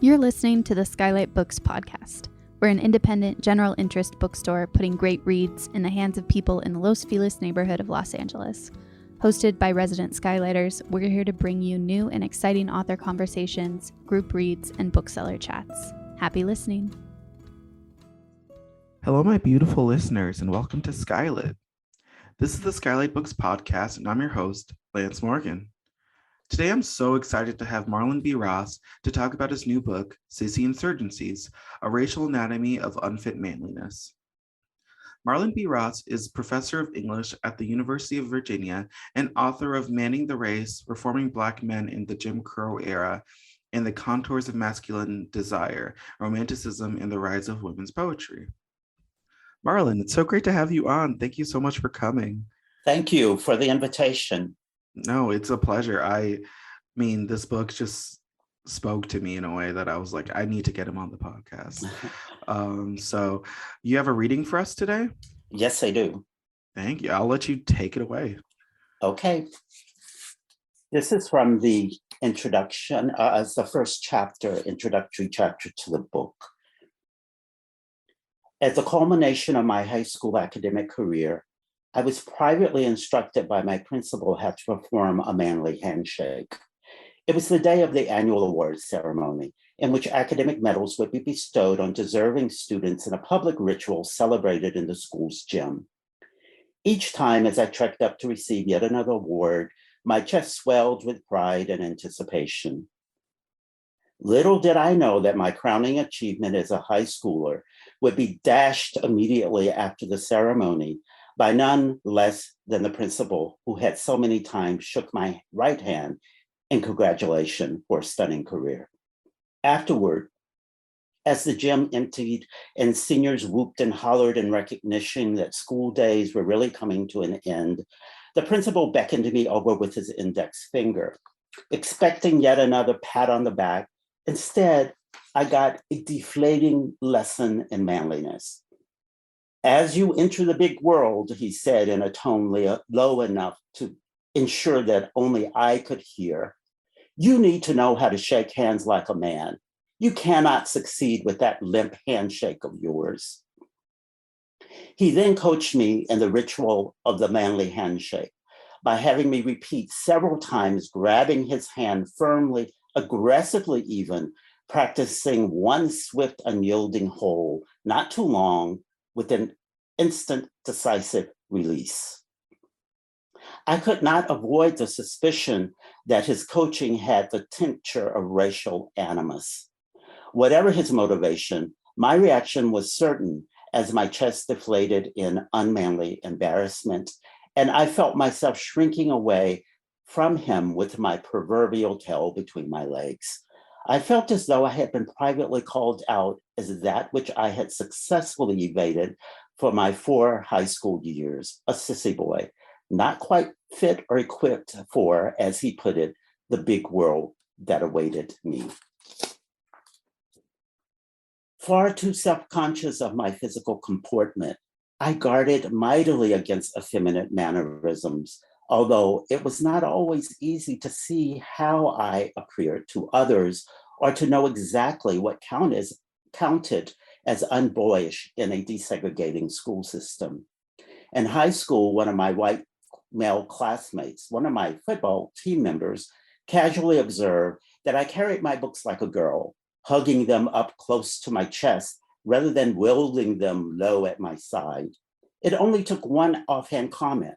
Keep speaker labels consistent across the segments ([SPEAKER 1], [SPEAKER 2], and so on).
[SPEAKER 1] You're listening to the SKYLIT Books podcast. We're an independent, general interest bookstore putting great reads in the hands of people in the Los Feliz neighborhood of Los Angeles. Hosted by resident Skylighters, we're here to bring you new and exciting author conversations, group reads, and bookseller chats. Happy listening.
[SPEAKER 2] Hello, my beautiful listeners, and welcome to SKYLIT. This is the SKYLIT Books podcast, and I'm your host, Lance Morgan. Today, I'm so excited to have Marlon B. Ross to talk about his new book, SISSY, INSURGENCIES, A Racial Anatomy of Unfit Manliness. Marlon B. Ross is professor of English at the University of Virginia and author of Manning the Race, Reforming Black Men in the Jim Crow Era, and the Contours of Masculine Desire, Romanticism and the Rise of Women's Poetry. Marlon, it's so great to have you on. Thank you so much for coming.
[SPEAKER 3] Thank you for the invitation.
[SPEAKER 2] No, it's a pleasure. I mean, this book just spoke to me in a way that I was like, I need to get him on the podcast. So you have a reading for us today?
[SPEAKER 3] Yes, I do.
[SPEAKER 2] Thank you. I'll let you take it away.
[SPEAKER 3] Okay. This is from the introduction, as the first chapter, introductory chapter to the book. At the culmination of my high school academic career, I was privately instructed by my principal how to perform a manly handshake. It was the day of the annual awards ceremony, in which academic medals would be bestowed on deserving students in a public ritual celebrated in the school's gym. Each time as I trekked up to receive yet another award, my chest swelled with pride and anticipation. Little did I know that my crowning achievement as a high schooler would be dashed immediately after the ceremony by none less than the principal, who had so many times shook my right hand in congratulation for a stunning career. Afterward, as the gym emptied and seniors whooped and hollered in recognition that school days were really coming to an end, the principal beckoned me over with his index finger. Expecting yet another pat on the back, instead, I got a deflating lesson in manliness. As you enter the big world, he said in a tone low enough to ensure that only I could hear, you need to know how to shake hands like a man. You cannot succeed with that limp handshake of yours. He then coached me in the ritual of the manly handshake by having me repeat several times, grabbing his hand firmly, aggressively even, practicing one swift, unyielding hold, not too long, with an instant, decisive release. I could not avoid the suspicion that his coaching had the tincture of racial animus. Whatever his motivation, my reaction was certain as my chest deflated in unmanly embarrassment, and I felt myself shrinking away from him with my proverbial tail between my legs. I felt as though I had been privately called out as that which I had successfully evaded for my 4 high school years, a sissy boy, not quite fit or equipped for, as he put it, the big world that awaited me. Far too self-conscious of my physical comportment, I guarded mightily against effeminate mannerisms, although it was not always easy to see how I appeared to others or to know exactly what counted as unboyish in a desegregating school system. In high school, one of my white male classmates, one of my football team members, casually observed that I carried my books like a girl, hugging them up close to my chest rather than wielding them low at my side. It only took one offhand comment.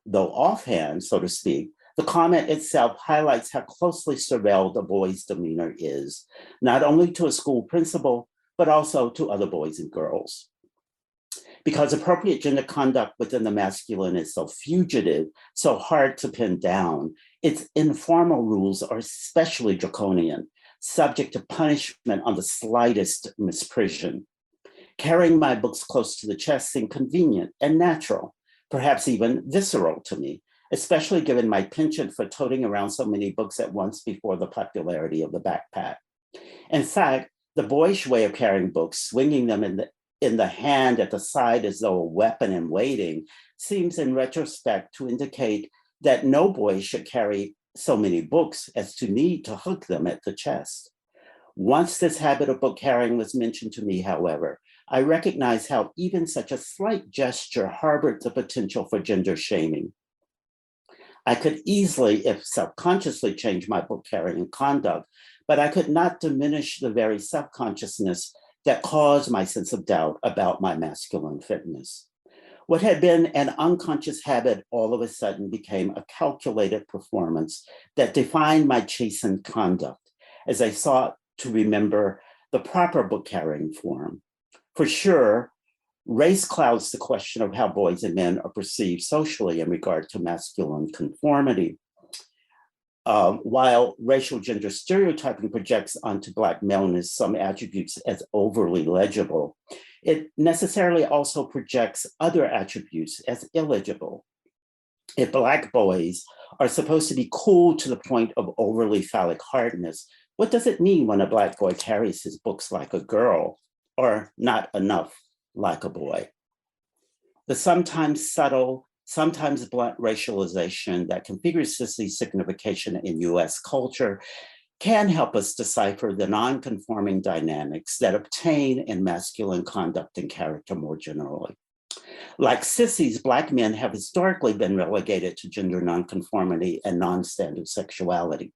[SPEAKER 3] Though offhand, so to speak, the comment itself highlights how closely surveilled a boy's demeanor is, not only to a school principal, but also to other boys and girls. Because appropriate gender conduct within the masculine is so fugitive, so hard to pin down, its informal rules are especially draconian, subject to punishment on the slightest misprision. Carrying my books close to the chest seemed convenient and natural, perhaps even visceral to me, especially given my penchant for toting around so many books at once before the popularity of the backpack. In fact, the boyish way of carrying books, swinging them in the hand at the side as though a weapon in waiting, seems in retrospect to indicate that no boy should carry so many books as to need to hook them at the chest. Once this habit of book carrying was mentioned to me, however, I recognized how even such a slight gesture harbored the potential for gender shaming. I could easily, if subconsciously, change my book carrying conduct, but I could not diminish the very self-consciousness that caused my sense of doubt about my masculine fitness. What had been an unconscious habit all of a sudden became a calculated performance that defined my chastened conduct as I sought to remember the proper book carrying form. For sure, race clouds the question of how boys and men are perceived socially in regard to masculine conformity. While racial gender stereotyping projects onto Black maleness some attributes as overly legible, it necessarily also projects other attributes as illegible. If Black boys are supposed to be cool to the point of overly phallic hardness, what does it mean when a Black boy carries his books like a girl, or not enough like a boy? The sometimes subtle, sometimes blunt racialization that configures SISSY's signification in US culture can help us decipher the non-conforming dynamics that obtain in masculine conduct and character more generally. Like sissies, Black men have historically been relegated to gender nonconformity and non-standard sexuality.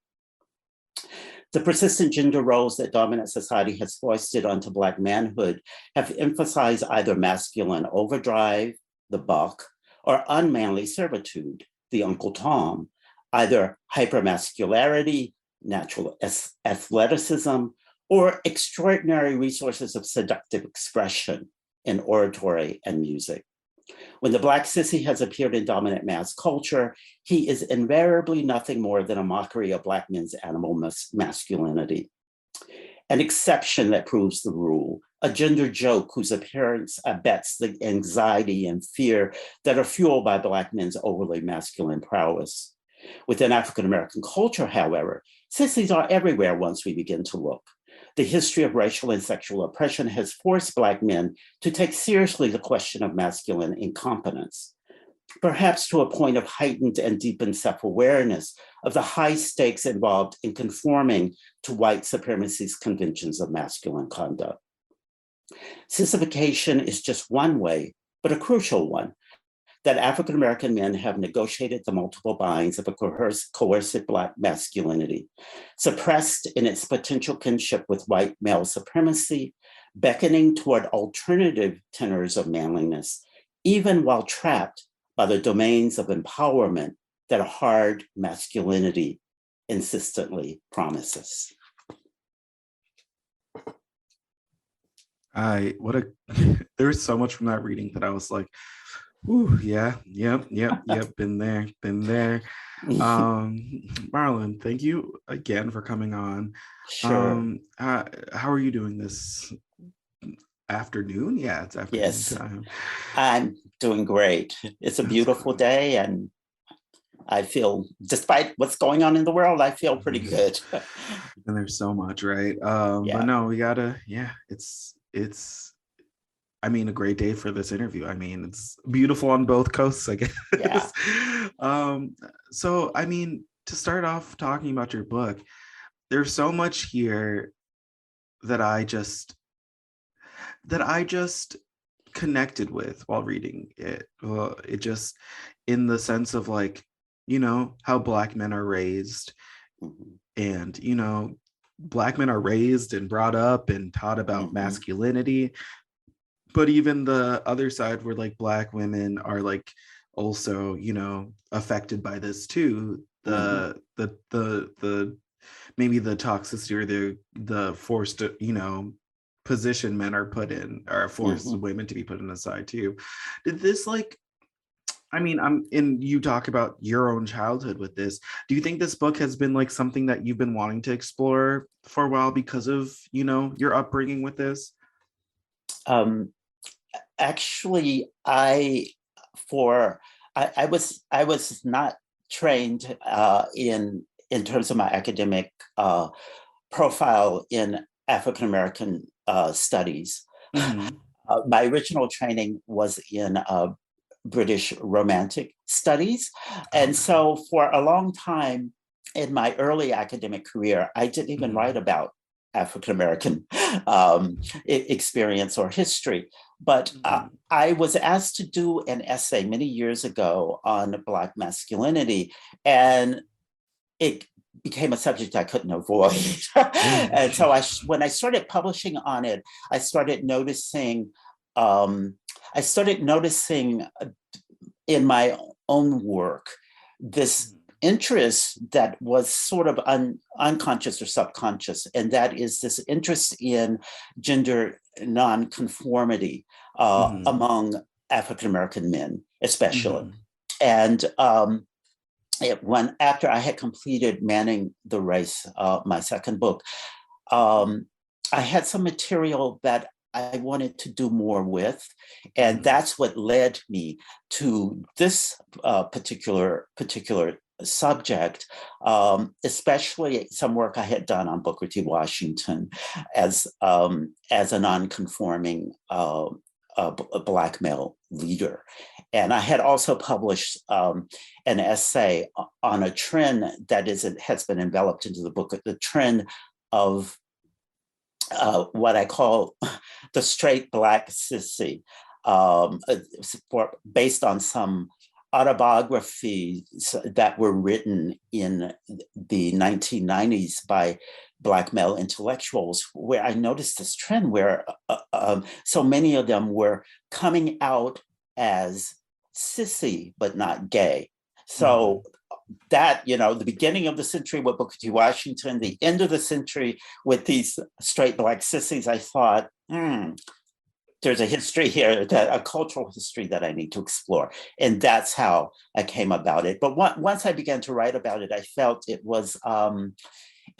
[SPEAKER 3] The persistent gender roles that dominant society has foisted onto Black manhood have emphasized either masculine overdrive, the buck, or unmanly servitude, the Uncle Tom, either hypermascularity, natural athleticism, or extraordinary resources of seductive expression in oratory and music. When the Black sissy has appeared in dominant mass culture, he is invariably nothing more than a mockery of Black men's animal masculinity. An exception that proves the rule, a gender joke whose appearance abets the anxiety and fear that are fueled by Black men's overly masculine prowess. Within African-American culture, however, sissies are everywhere once we begin to look. The history of racial and sexual oppression has forced Black men to take seriously the question of masculine incompetence, perhaps to a point of heightened and deepened self-awareness of the high stakes involved in conforming to white supremacy's conventions of masculine conduct. Sissification is just one way, but a crucial one, that African-American men have negotiated the multiple binds of a coercive Black masculinity, suppressed in its potential kinship with white male supremacy, beckoning toward alternative tenors of manliness, even while trapped by the domains of empowerment that a hard masculinity insistently promises.
[SPEAKER 2] There was so much from that reading that I was like, ooh, yeah, yep, been there. Marlon, thank you again for coming on.
[SPEAKER 3] Sure.
[SPEAKER 2] How are you doing this afternoon? Yeah, it's afternoon.
[SPEAKER 3] Yes,
[SPEAKER 2] time.
[SPEAKER 3] I'm doing great. It's a beautiful day, and I feel, despite what's going on in the world, I feel pretty good.
[SPEAKER 2] And there's so much, right?
[SPEAKER 3] Yeah.
[SPEAKER 2] But no, we gotta, it's I mean, a great day for this interview. I mean, it's beautiful on both coasts, I guess.
[SPEAKER 3] Yeah.
[SPEAKER 2] So, I mean, to start off talking about your book, there's so much here that I just connected with while reading it. Well, it just, in the sense of like, you know, how Black men are raised, and, you know, Black men are raised and brought up and taught about masculinity. But even the other side where like Black women are like also, you know, affected by this too. The maybe the toxicity or the forced, you know, position men are put in, or forced women to be put in aside too. Did this like, I mean, you talk about your own childhood with this. Do you think this book has been like something that you've been wanting to explore for a while because of, you know, your upbringing with this?
[SPEAKER 3] Actually, I was not trained in terms of my academic profile in African American studies. My original training was in British Romantic studies, and so for a long time in my early academic career, I didn't even write about African-American experience or history. But I was asked to do an essay many years ago on Black masculinity, and it became a subject I couldn't avoid. And so when I started publishing on it, I started noticing in my own work this interest that was sort of unconscious or subconscious, and that is this interest in gender nonconformity among African-American men, especially. And after I had completed Manning the Race, my second book, I had some material that I wanted to do more with, and that's what led me to this particular subject, especially some work I had done on Booker T. Washington as a non-conforming a Black male leader. And I had also published an essay on a trend that has been enveloped into the book, the trend of what I call the straight Black sissy, based on some autobiographies that were written in the 1990s by Black male intellectuals, where I noticed this trend where so many of them were coming out as sissy, but not gay. So that, the beginning of the century with Booker T. Washington, the end of the century with these straight Black sissies, I thought, there's a history here, a cultural history that I need to explore. And that's how I came about it. But once I began to write about it, I felt it was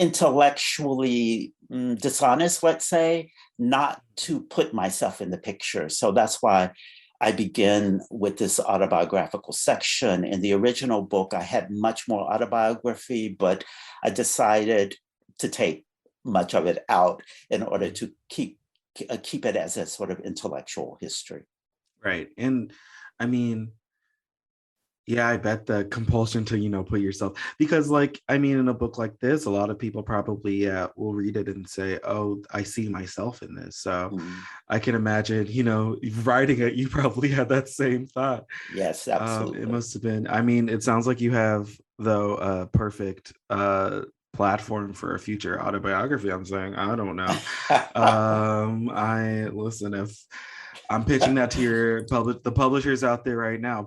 [SPEAKER 3] intellectually dishonest, let's say, not to put myself in the picture. So that's why I began with this autobiographical section. In the original book, I had much more autobiography, but I decided to take much of it out in order to keep it as a sort of intellectual history.
[SPEAKER 2] Right. And I mean, yeah, I bet the compulsion to, put yourself, because in a book like this, a lot of people probably will read it and say, oh, I see myself in this. So I can imagine, writing it, you probably had that same thought.
[SPEAKER 3] Yes, absolutely.
[SPEAKER 2] It must have been, it sounds like you have, though, a perfect platform for a future autobiography. I'm saying, I don't know. If I'm pitching that to the publishers out there right now,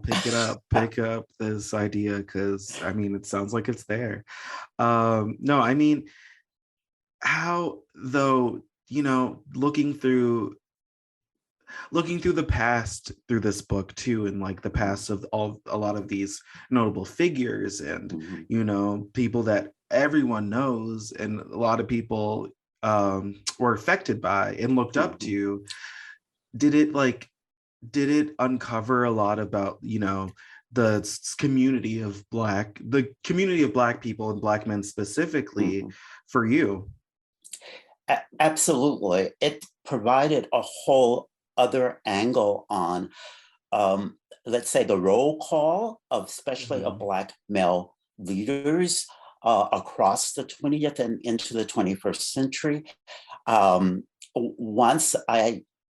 [SPEAKER 2] pick up this idea, because it sounds like it's there. No, how though, looking through the past through this book too, and the past of a lot of these notable figures and people that everyone knows and a lot of people were affected by and looked up to, did it uncover a lot about the community of Black people and Black men specifically for you?
[SPEAKER 3] Absolutely. It provided a whole other angle on let's say the roll call of especially of Black male leaders across the 20th and into the 21st century. Once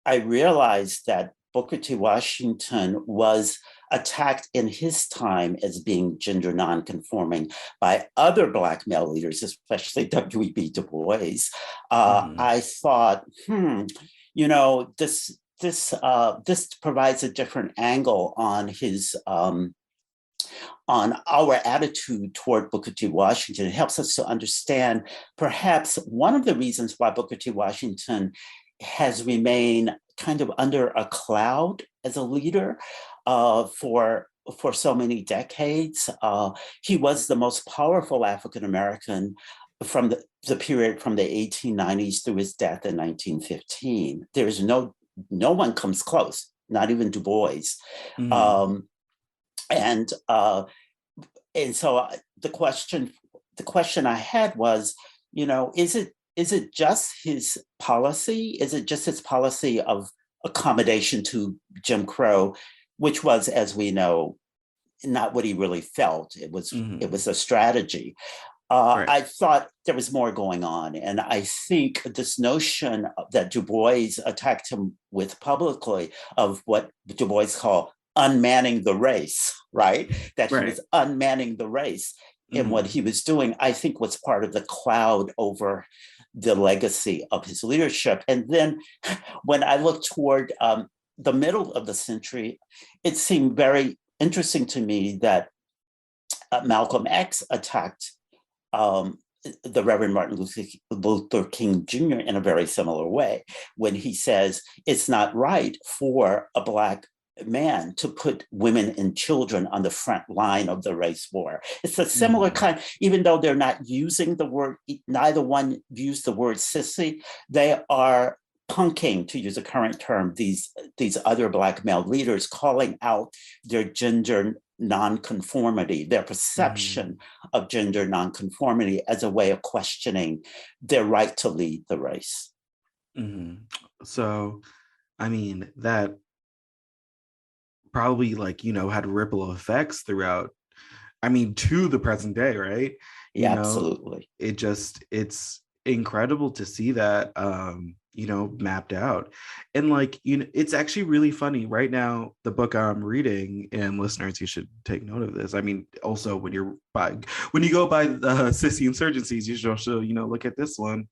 [SPEAKER 3] I realized that Booker T. Washington was attacked in his time as being gender nonconforming by other Black male leaders, especially W.E.B. Du Bois, I thought, this provides a different angle on his on our attitude toward Booker T. Washington. It helps us to understand perhaps one of the reasons why Booker T. Washington has remained kind of under a cloud as a leader for so many decades. He was the most powerful African-American from the period from the 1890s through his death in 1915. There's no one comes close, not even Du Bois. And so the question I had was, is it just his policy? Is it just his policy of accommodation to Jim Crow, which was, as we know, not what he really felt? It was a strategy.
[SPEAKER 2] Right.
[SPEAKER 3] I thought there was more going on. And I think this notion that Du Bois attacked him with publicly of what Du Bois called unmanning the race, right? That he
[SPEAKER 2] Right.
[SPEAKER 3] was unmanning the race in what he was doing, I think was part of the cloud over the legacy of his leadership. And then when I look toward the middle of the century, it seemed very interesting to me that Malcolm X attacked the Reverend Martin Luther King Jr. in a very similar way, when he says it's not right for a Black man to put women and children on the front line of the race war. It's a similar kind, even though they're not using the word, neither one used the word sissy, they are punking, to use a current term, these other Black male leaders, calling out their gender nonconformity, their perception of gender nonconformity as a way of questioning their right to lead the race.
[SPEAKER 2] So, I mean, that probably had ripple effects throughout, to the present day, right?
[SPEAKER 3] Yeah, absolutely.
[SPEAKER 2] It's incredible to see that, mapped out. And it's actually really funny right now, the book I'm reading, and listeners, you should take note of this. Also when you go by the SISSY Insurgencies, you should also, look at this one.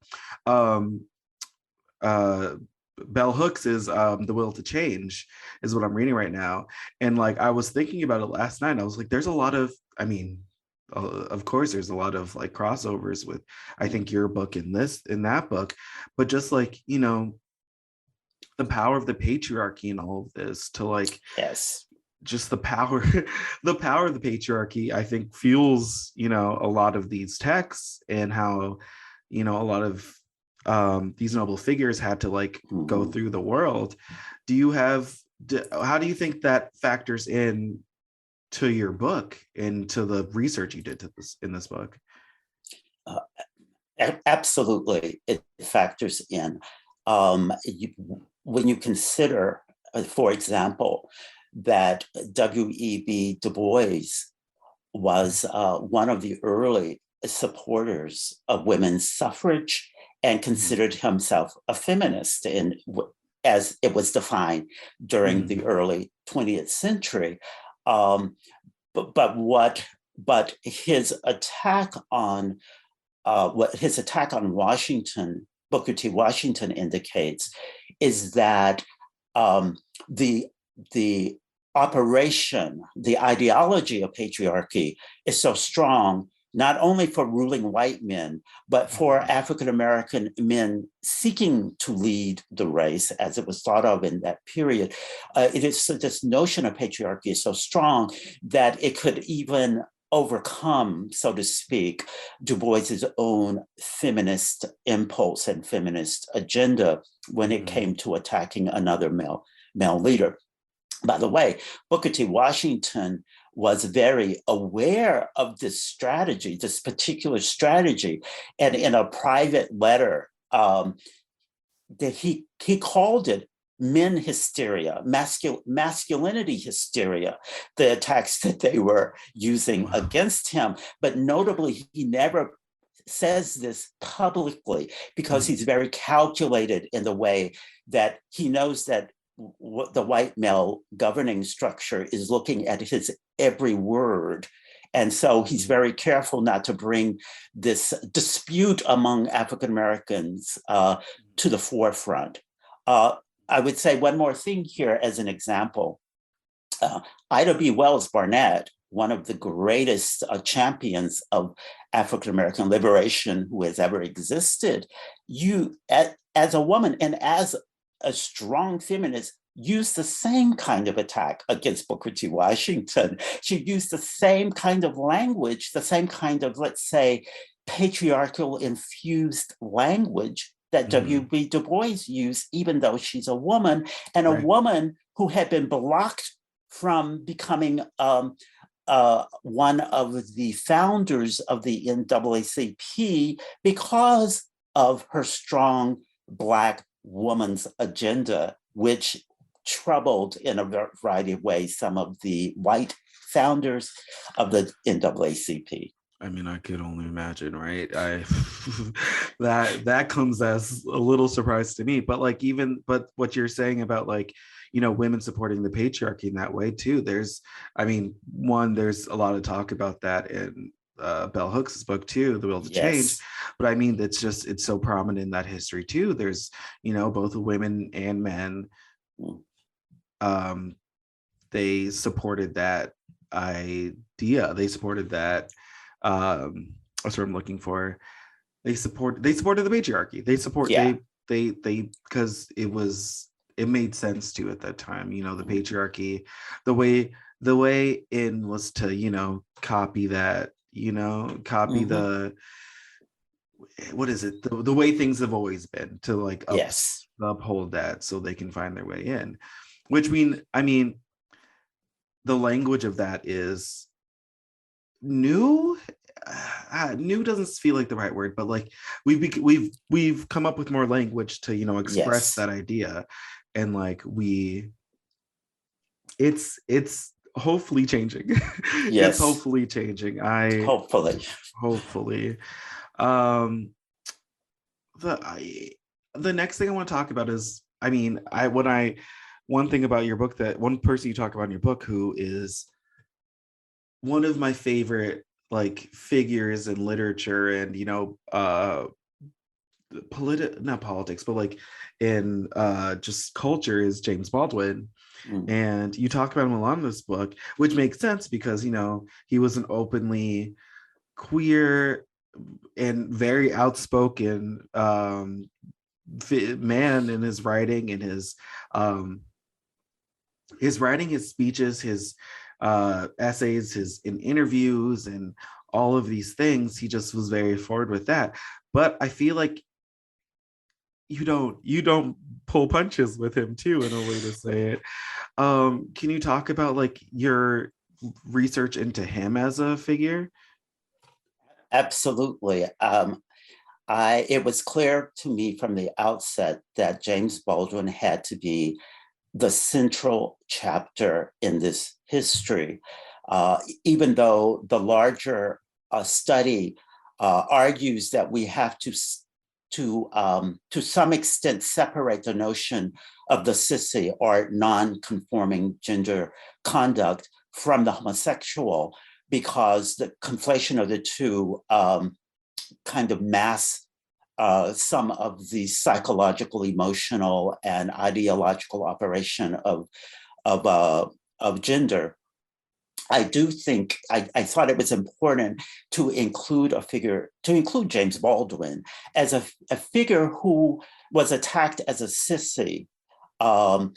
[SPEAKER 2] Bell Hooks is The Will to Change is what I'm reading right now. And I was thinking about it last night. I was like, there's a lot of, of course, there's a lot of crossovers with, I think, your book and that book, but just the power of the patriarchy and all of this to
[SPEAKER 3] yes,
[SPEAKER 2] just the power of the patriarchy, I think, fuels, a lot of these texts, and how, a lot of these noble figures had to go through the world. How do you think that factors in to your book and to the research you did in this book?
[SPEAKER 3] Absolutely, it factors in. When you consider, for example, that W.E.B. Du Bois was one of the early supporters of women's suffrage and considered himself a feminist, as it was defined during the early 20th century. But his attack on Washington, Booker T. Washington, indicates is that the operation, the ideology of patriarchy is so strong, not only for ruling white men, but for African-American men seeking to lead the race, as it was thought of in that period. This notion of patriarchy is so strong that it could even overcome, so to speak, Du Bois's own feminist impulse and feminist agenda when it came to attacking another male leader. By the way, Booker T. Washington was very aware of this strategy, this particular strategy, and in a private letter, that he called it men hysteria, masculinity hysteria, the attacks that they were using against him. But notably, he never says this publicly because he's very calculated in the way that he knows that what the white male governing structure is looking at his every word. And so he's very careful not to bring this dispute among African Americans to the forefront. I would say one more thing here as an example. Ida B. Wells Barnett, one of the greatest champions of African American liberation who has ever existed, as a woman and as a strong feminist, used the same kind of attack against Booker T. Washington. She used the same kind of language, the same kind of, let's say, patriarchal infused language that W.B. Du Bois used, even though she's a woman, and a woman who had been blocked from becoming one of the founders of the NAACP because of her strong Black woman's agenda, which troubled in a variety of ways some of the white founders of the NAACP.
[SPEAKER 2] I mean, I could only imagine, right? I that comes as a little surprise to me. But like but what you're saying about like, women supporting the patriarchy in that way too. I mean, there's a lot of talk about that in Bell Hooks' book too, The Will to Change.
[SPEAKER 3] Yes.
[SPEAKER 2] But I mean, it's so prominent in that history too. There's, both women and men,
[SPEAKER 3] Mm.
[SPEAKER 2] they supported that idea. They supported that. That's what I'm looking for. They supported the patriarchy.
[SPEAKER 3] Yeah.
[SPEAKER 2] They because it made sense to at that time. The patriarchy, the way in was to copy that. Copy
[SPEAKER 3] Mhm.
[SPEAKER 2] the what is it the way things have always been to like
[SPEAKER 3] Yes.
[SPEAKER 2] uphold that so they can find their way in. Which I mean, the language of that is new. New doesn't feel like the right word, but like we've come up with more language to express
[SPEAKER 3] Yes.
[SPEAKER 2] that idea, and like it's hopefully changing. It's
[SPEAKER 3] Yes.
[SPEAKER 2] hopefully changing. I
[SPEAKER 3] Hopefully.
[SPEAKER 2] hopefully. um the next thing I want to talk about is, I mean, one thing about your book, that one person you talk about in your book who is one of my favorite like figures in literature and not politics, but like in just culture, is James Baldwin.
[SPEAKER 3] Mm.
[SPEAKER 2] And you talk about him a lot in this book, which makes sense because he was an openly queer and very outspoken man in his writing and his speeches, his essays, his in interviews, and all of these things. He just was very forward with that. But I feel like you don't pull punches with him too, in a way to say it. Can you talk about like your research into him as a figure?
[SPEAKER 3] Absolutely. It was clear to me from the outset that James Baldwin had to be the central chapter in this history, even though the larger study argues that we have to some extent separate the notion of the SISSY, or non-conforming gender conduct, from the homosexual, because the conflation of the two kind of mask some of the psychological, emotional, and ideological operation of gender. I do think I thought it was important to include James Baldwin as a figure who was attacked as a sissy, um,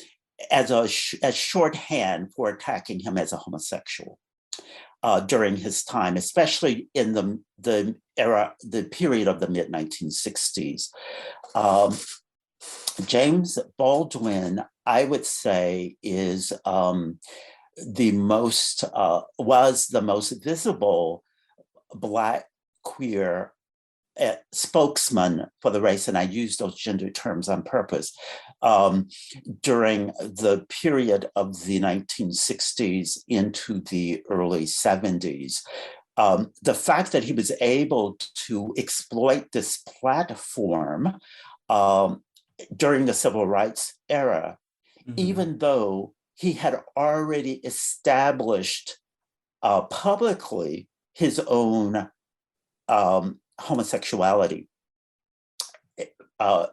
[SPEAKER 3] as shorthand for attacking him as a homosexual. During his time, especially in the period of the mid 1960s. James Baldwin, I would say, was the most visible Black queer spokesman for the race, and I use those gender terms on purpose, during the period of the 1960s into the early 70s. The fact that he was able to exploit this platform during the civil rights era, even though he had already established publicly his own homosexuality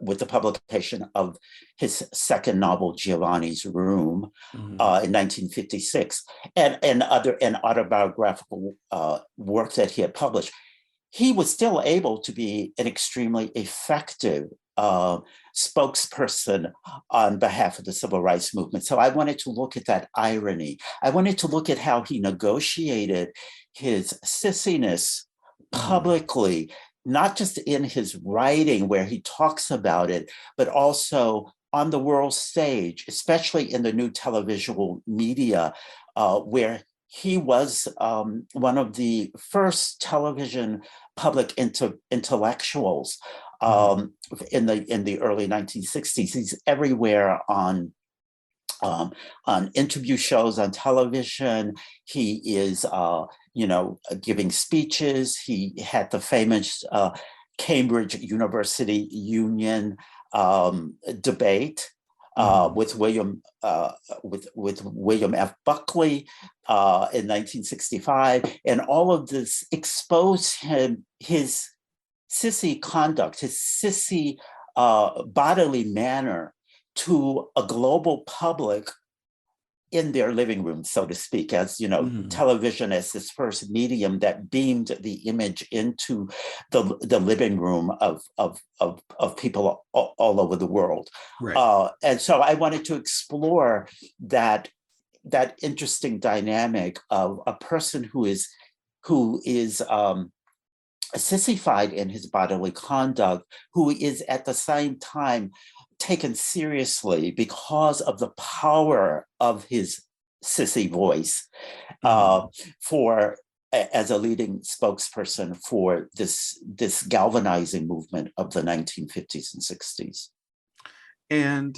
[SPEAKER 3] with the publication of his second novel, Giovanni's Room, in 1956, and autobiographical work that he had published. He was still able to be an extremely effective spokesperson on behalf of the civil rights movement. So I wanted to look at that irony. I wanted to look at how he negotiated his sissiness publicly, not just in his writing where he talks about it, but also on the world stage, especially in the new televisual media, where he was one of the first television public intellectuals in the early 1960s. He's everywhere on on interview shows on television. He is, giving speeches. He had the famous Cambridge University Union debate with William F. Buckley in 1965, and all of this exposed his sissy conduct, his sissy bodily manner to a global public in their living room, so to speak, as television as this first medium that beamed the image into the living room of people all over the world.
[SPEAKER 2] Right.
[SPEAKER 3] And so I wanted to explore that interesting dynamic of a person who is sissified in his bodily conduct, who is at the same time taken seriously because of the power of his sissy voice as a leading spokesperson for this galvanizing movement of the 1950s and 60s.
[SPEAKER 2] And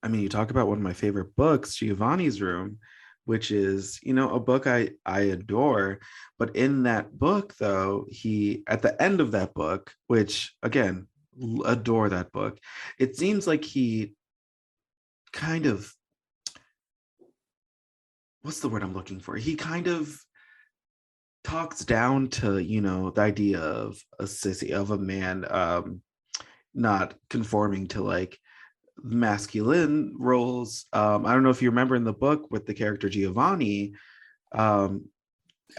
[SPEAKER 2] I mean, you talk about one of my favorite books, Giovanni's Room, which is, a book I adore. But in that book, though, he, at the end of that book, which again, adore that book, it seems like he kind of, what's the word I'm looking for? He kind of talks down to, the idea of a sissy, of a man not conforming to like masculine roles. I don't know if you remember in the book with the character Giovanni,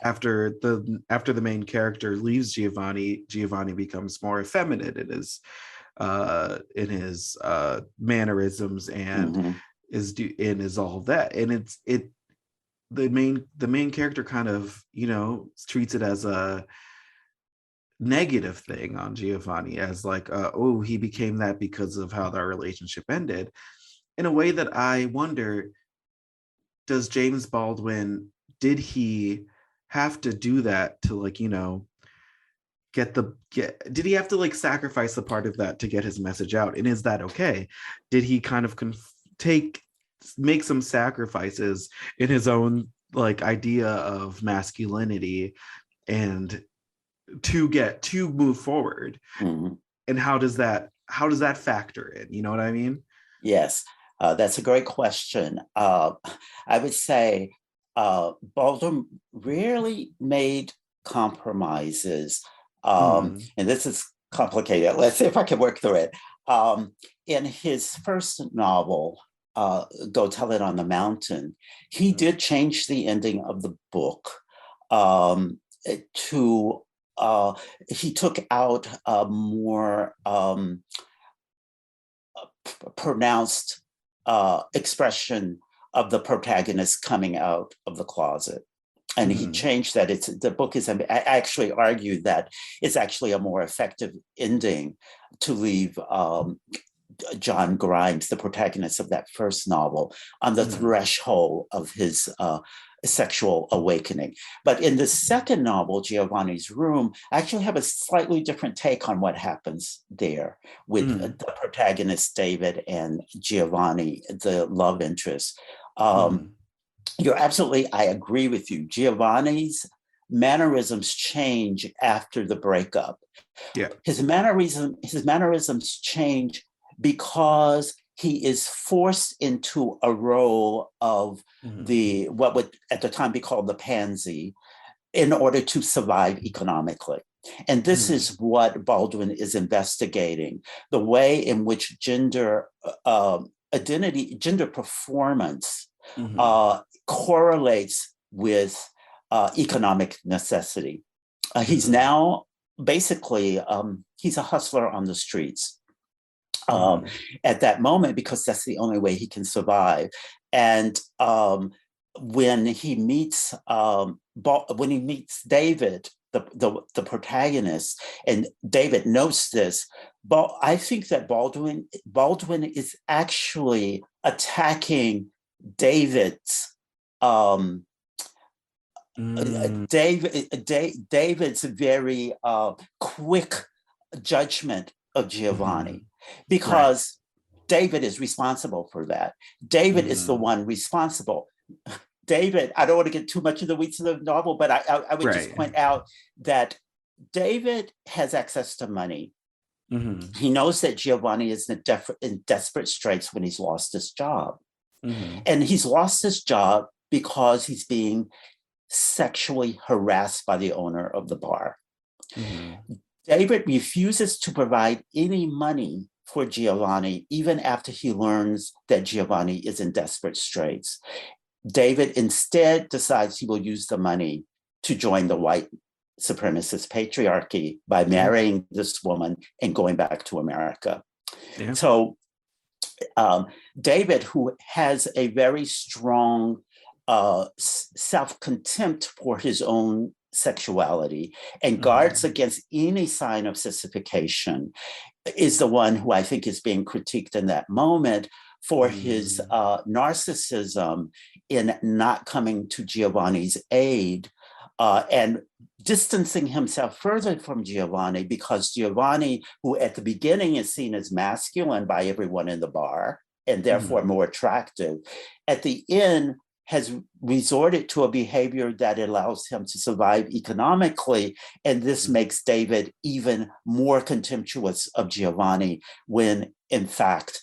[SPEAKER 2] after the main character leaves Giovanni becomes more effeminate in his mannerisms and is all that, and the main character kind of treats it as a negative thing on Giovanni, as like he became that because of how their relationship ended, in a way that I wonder, does James Baldwin, did he have to do that to like did he have to like sacrifice a part of that to get his message out, and is that okay? Did he kind of make some sacrifices in his own like idea of masculinity and to move forward? And how does that factor in, you know what I mean?
[SPEAKER 3] Yes, that's a great question. I would say Baldwin rarely made compromises, and this is complicated. Let's see if I can work through it. In his first novel, Go Tell It on the Mountain, he did change the ending of the book he took out a more pronounced expression of the protagonist coming out of the closet. And he changed that. The book is, I actually argue that it's actually a more effective ending to leave John Grimes, the protagonist of that first novel, on the threshold of his sexual awakening. But in the second novel, Giovanni's Room, I actually have a slightly different take on what happens there with the protagonist, David, and Giovanni, the love interest. You're absolutely, I agree with you. Giovanni's mannerisms change after the breakup.
[SPEAKER 2] Yeah.
[SPEAKER 3] His mannerisms change because he is forced into a role of what would at the time be called the pansy in order to survive economically. And this is what Baldwin is investigating, the way in which gender identity, gender performance correlates with economic necessity. He's now basically, he's a hustler on the streets at that moment, because that's the only way he can survive. And when he meets David, the protagonist, and David notes this, but I think that Baldwin is actually attacking David's David's very quick judgment of Giovanni, because David is responsible for that. David is the one responsible. David, I don't want to get too much in the weeds of the novel, but I would just point out that David has access to money. He knows that Giovanni is in desperate straits when he's lost his job. And he's lost his job because he's being sexually harassed by the owner of the bar. David refuses to provide any money for Giovanni, even after he learns that Giovanni is in desperate straits. David instead decides he will use the money to join the white supremacist patriarchy by marrying this woman and going back to America. So David, who has a very strong self-contempt for his own sexuality and guards against any sign of sissification, is the one who I think is being critiqued in that moment for his narcissism in not coming to Giovanni's aid and distancing himself further from Giovanni, because Giovanni, who at the beginning is seen as masculine by everyone in the bar and therefore more attractive, at the end has resorted to a behavior that allows him to survive economically. And this makes David even more contemptuous of Giovanni, when in fact,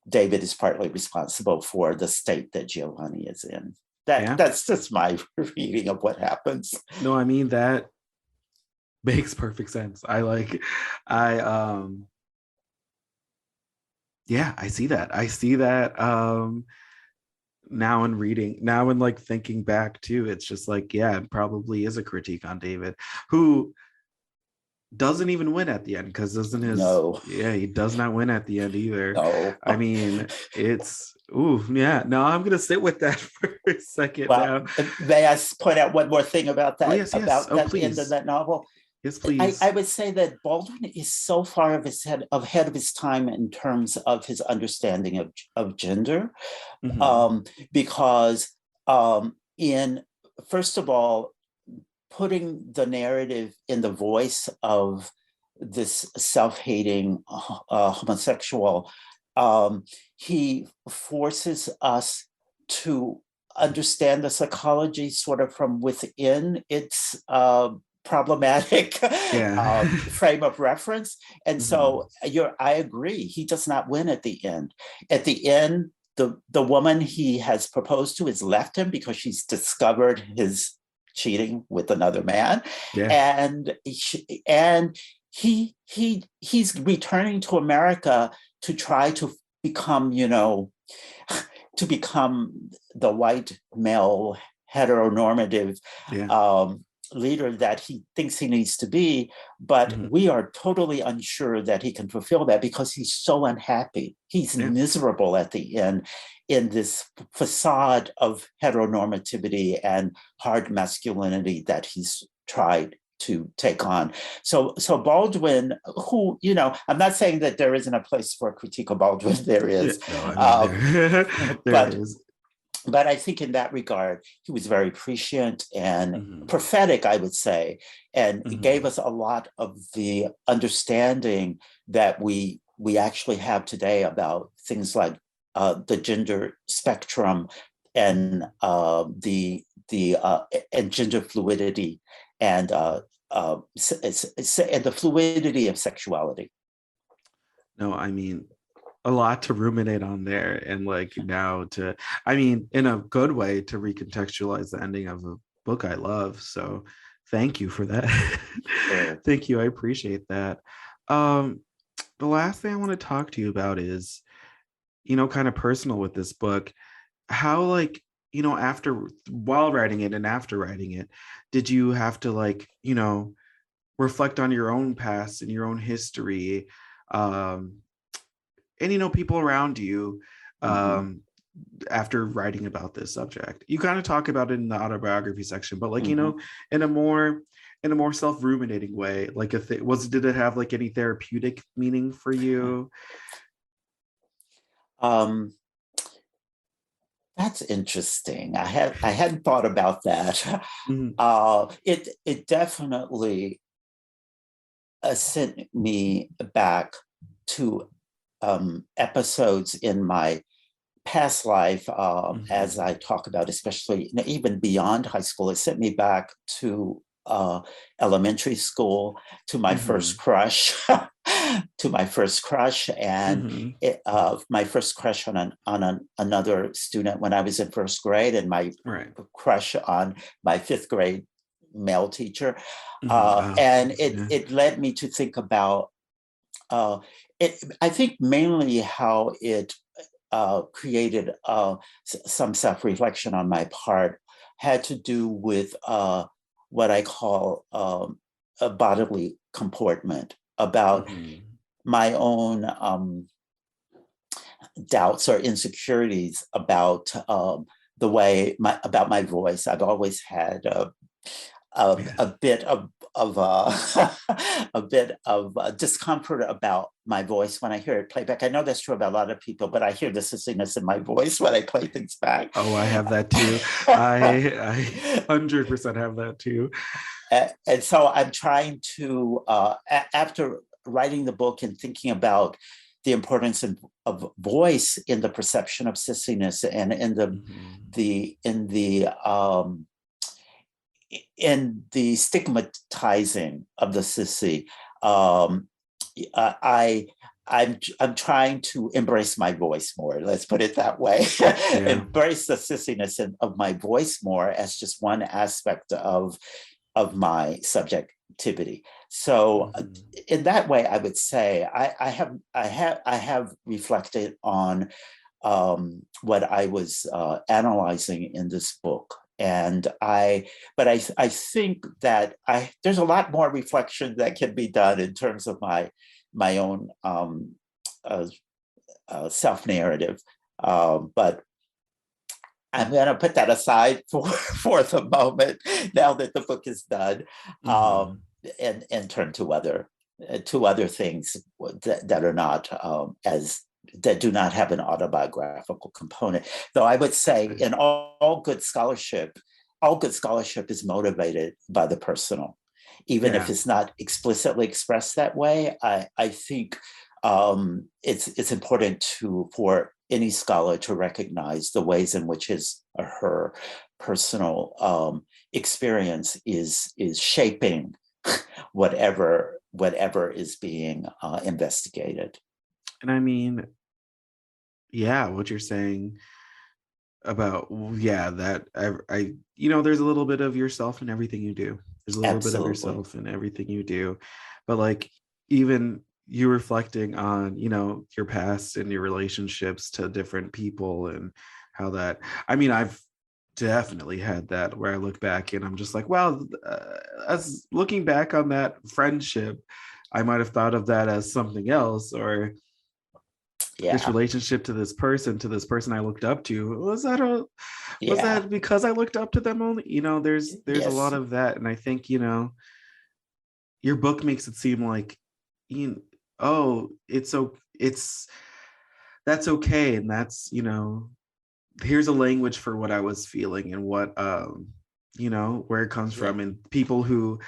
[SPEAKER 3] David is partly responsible for the state that Giovanni is in. That's just my reading of what happens.
[SPEAKER 2] No, I mean, that makes perfect sense. I see that. I see that now in reading, now in like thinking back too, it's just like, yeah, it probably is a critique on David, who doesn't even win at the end, because doesn't his he does not win at the end either. I mean, it's I'm gonna sit with that for a second. Well, now
[SPEAKER 3] may I point out one more thing about that?
[SPEAKER 2] The
[SPEAKER 3] end of that novel?
[SPEAKER 2] Yes, please.
[SPEAKER 3] I would say that Baldwin is so far ahead of his time in terms of his understanding of gender, because in, first of all, putting the narrative in the voice of this self-hating homosexual, he forces us to understand the psychology sort of from within its problematic frame of reference. And so I agree, he does not win at the end. At the end, the woman he has proposed to has left him because she's discovered his cheating with another man, and he's returning to America to try to become, to become the white male heteronormative leader that he thinks he needs to be, but we are totally unsure that he can fulfill that, because he's so unhappy. He's miserable at the end in this facade of heteronormativity and hard masculinity that he's tried to take on. So Baldwin, who, I'm not saying that there isn't a place for a critique of Baldwin, there is.
[SPEAKER 2] There is.
[SPEAKER 3] But I think in that regard, he was very prescient and prophetic, I would say, and gave us a lot of the understanding that we actually have today about things like the gender spectrum and the gender fluidity and the fluidity of sexuality.
[SPEAKER 2] No, I mean, a lot to ruminate on there, and in a good way, to recontextualize the ending of a book I love. So thank you for that. Thank you. I appreciate that. The last thing I want to talk to you about is, kind of personal with this book, how while writing it and after writing it, did you have to reflect on your own past and your own history, and people around you after writing about this subject? You kind of talk about it in the autobiography section, but in a more self-ruminating way, did it have any therapeutic meaning for you?
[SPEAKER 3] That's interesting. I hadn't thought about that. It definitely sent me back to episodes in my past life, as I talk about, especially even beyond high school. It sent me back to elementary school, to my first crush, to my first crush, and my first crush on another student when I was in first grade, and my crush on my fifth grade male teacher. And it led me to think about I think mainly how it created some self-reflection on my part had to do with what I call a bodily comportment, about my own doubts or insecurities about the way about my voice. I've always had a bit of a bit of discomfort about my voice when I hear it playback. I know that's true about a lot of people, but I hear the sissiness in my voice when I play things back.
[SPEAKER 2] Oh, I have that too. I 100% have that too.
[SPEAKER 3] And so I'm trying to, after writing the book and thinking about the importance of voice in the perception of sissiness and in the stigmatizing of the sissy, I'm trying to embrace my voice more. Let's put it that way. Embrace the sissiness of my voice more as just one aspect of my subjectivity. So, in that way, I would say I have reflected on what I was analyzing in this book. And I think that there's a lot more reflection that can be done in terms of my own self-narrative, but I'm going to put that aside for the moment now that the book is done, and turn to other things that are not that do not have an autobiographical component. Though I would say in all good scholarship is motivated by the personal, even if it's not explicitly expressed that way. I think it's important for any scholar to recognize the ways in which his or her personal experience is shaping whatever is being investigated.
[SPEAKER 2] And I mean, yeah, what you're saying about, that I there's a little bit of yourself in everything you do. There's a little bit of yourself in everything you do. But like, even you reflecting on, your past and your relationships to different people, and how that, I mean, I've definitely had that where I look back and I'm just like, wow, as looking back on that friendship, I might have thought of that as something else, or this relationship to this person I looked up to. Was that because I looked up to them only? There's a lot of that. And I think, your book makes it seem like, that's okay. And that's, here's a language for what I was feeling and what, where it comes from, and people who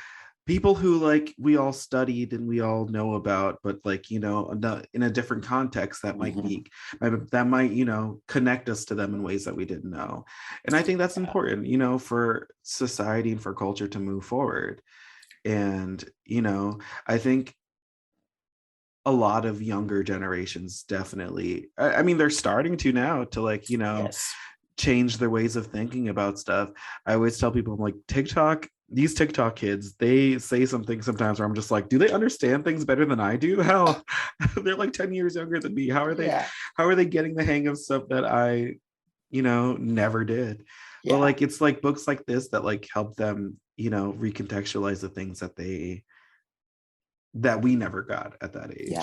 [SPEAKER 2] like we all studied and we all know about, but like, in a different context that might connect us to them in ways that we didn't know. And I think that's important, for society and for culture to move forward. And, I think a lot of younger generations definitely, I mean, they're starting to now to like, change their ways of thinking about stuff. I always tell people, I'm like, these TikTok kids, they say something sometimes where I'm just like, do they understand things better than I do? How they're like 10 years younger than me. How are they getting the hang of stuff that I, never did? But like, it's like books like this that like help them, recontextualize the things that we never got at that age.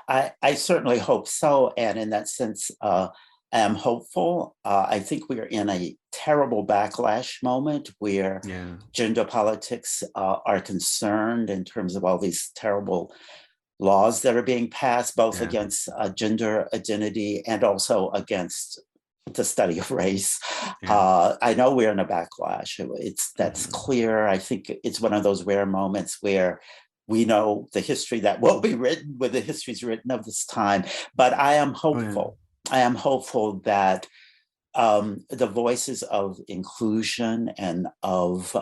[SPEAKER 3] I certainly hope so. And in that sense, I am hopeful. I think we are in a terrible backlash moment where gender politics are concerned in terms of all these terrible laws that are being passed, both against gender identity and also against the study of race. I know we're in a backlash. That's clear. I think it's one of those rare moments where we know the history that will be written when the history is written of this time. But I am hopeful. I am hopeful that the voices of inclusion and of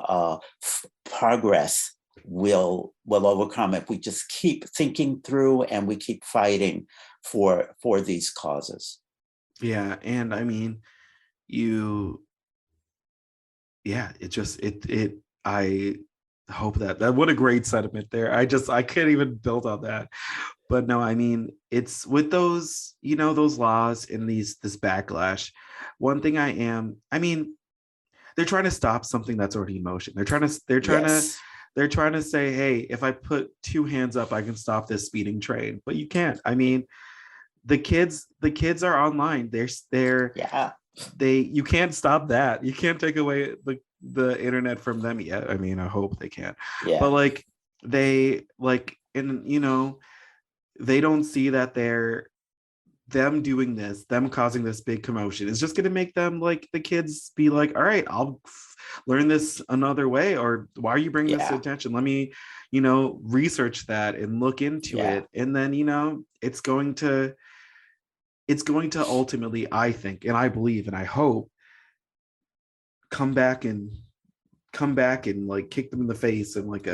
[SPEAKER 3] progress will overcome if we just keep thinking through and we keep fighting for these causes.
[SPEAKER 2] Yeah, and I mean, I hope that what a great sentiment there. I can't even build on that. But no, I mean, it's with those, those laws and this backlash. One thing I mean, they're trying to stop something that's already in motion. They're trying to say, hey, if I put two hands up, I can stop this speeding train. But you can't. I mean, the kids are online. You can't stop that. You can't take away the internet from them yet. I mean, I hope they can.
[SPEAKER 3] Yeah.
[SPEAKER 2] But like they don't see that them doing this, them causing this big commotion is just going to make them, like, the kids be like, all right, I'll learn this another way, or why are you bringing this to attention? Let me, research that and look into it. And then, it's going to ultimately, I think, and I believe, and I hope, come back and like kick them in the face and like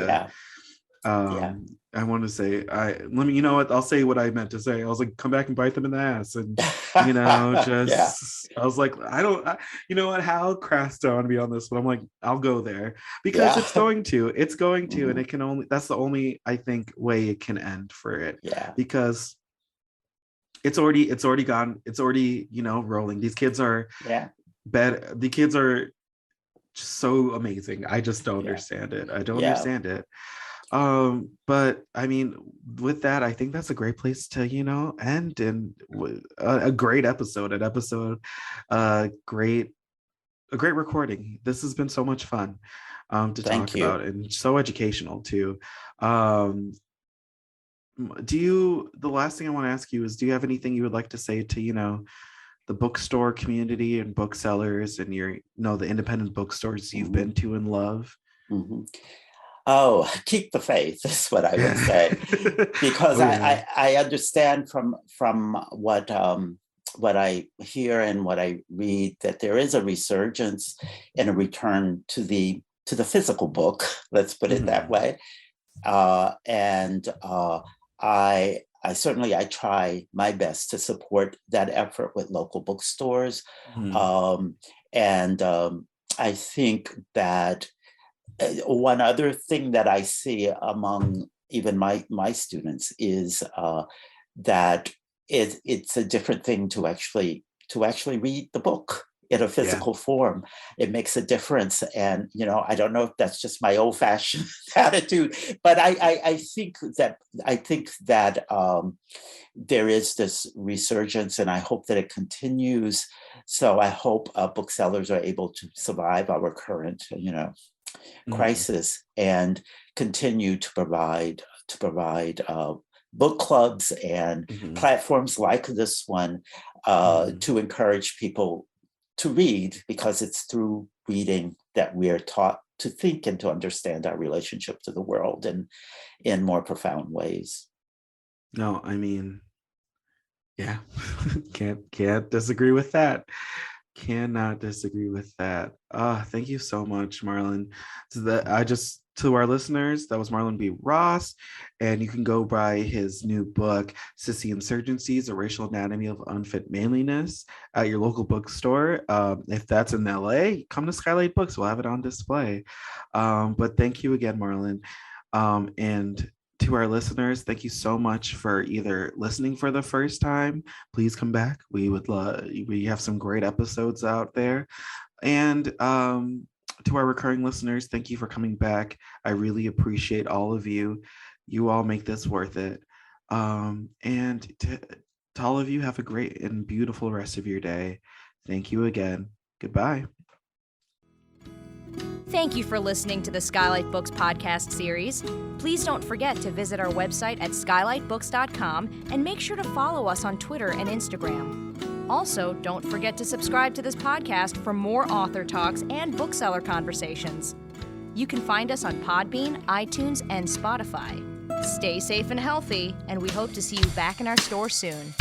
[SPEAKER 2] I want to say, I'll say what I meant to say. I was like, come back and bite them in the ass. And, I was like, how crass do I want to be on this? But I'm like, I'll go there because it's going to, and it can only, that's the only, I think, way it can end for it.
[SPEAKER 3] Yeah.
[SPEAKER 2] Because it's already gone. It's already, rolling. These kids are the kids are so amazing. I just don't understand it. I don't understand it. But I mean, with that, I think that's a great place to, end, and a great episode, a great recording. This has been so much fun to talk about, and so educational too. The last thing I want to ask you is, do you have anything you would like to say to, the bookstore community and booksellers and the independent bookstores you've been to and love?
[SPEAKER 3] Mm-hmm. Oh, keep the faith is what I would say, because I understand from what I hear and what I read that there is a resurgence and a return to the physical book. Let's put it that way. And I certainly try my best to support that effort with local bookstores. And I think that one other thing that I see among even my students is that it's a different thing to actually read the book in a physical form. It makes a difference. And, I don't know if that's just my old fashioned attitude, but I think that there is this resurgence, and I hope that it continues. So I hope booksellers are able to survive our current, crisis and continue to provide book clubs and platforms like this one to encourage people to read, because it's through reading that we are taught to think and to understand our relationship to the world in more profound ways.
[SPEAKER 2] No, I mean, can't disagree with that. Cannot disagree with that. Thank you so much, Marlon. To our listeners, that was Marlon B. Ross, and you can go buy his new book, SISSY, Insurgencies, A Racial Anatomy of Unfit Manliness, at your local bookstore. If that's in LA, come to SKYLIT Books. We'll have it on display. But thank you again, Marlon. And to our listeners, thank you so much for either listening for the first time. Please come back. We have some great episodes out there. And to our recurring listeners, thank you for coming back. I really appreciate all of you. You all make this worth it. And to all of you, have a great and beautiful rest of your day. Thank you again. Goodbye.
[SPEAKER 4] Thank you for listening to the SKYLIT Books podcast series. Please don't forget to visit our website at skylitbooks.com and make sure to follow us on Twitter and Instagram. Also, don't forget to subscribe to this podcast for more author talks and bookseller conversations. You can find us on Podbean, iTunes, and Spotify. Stay safe and healthy, and we hope to see you back in our store soon.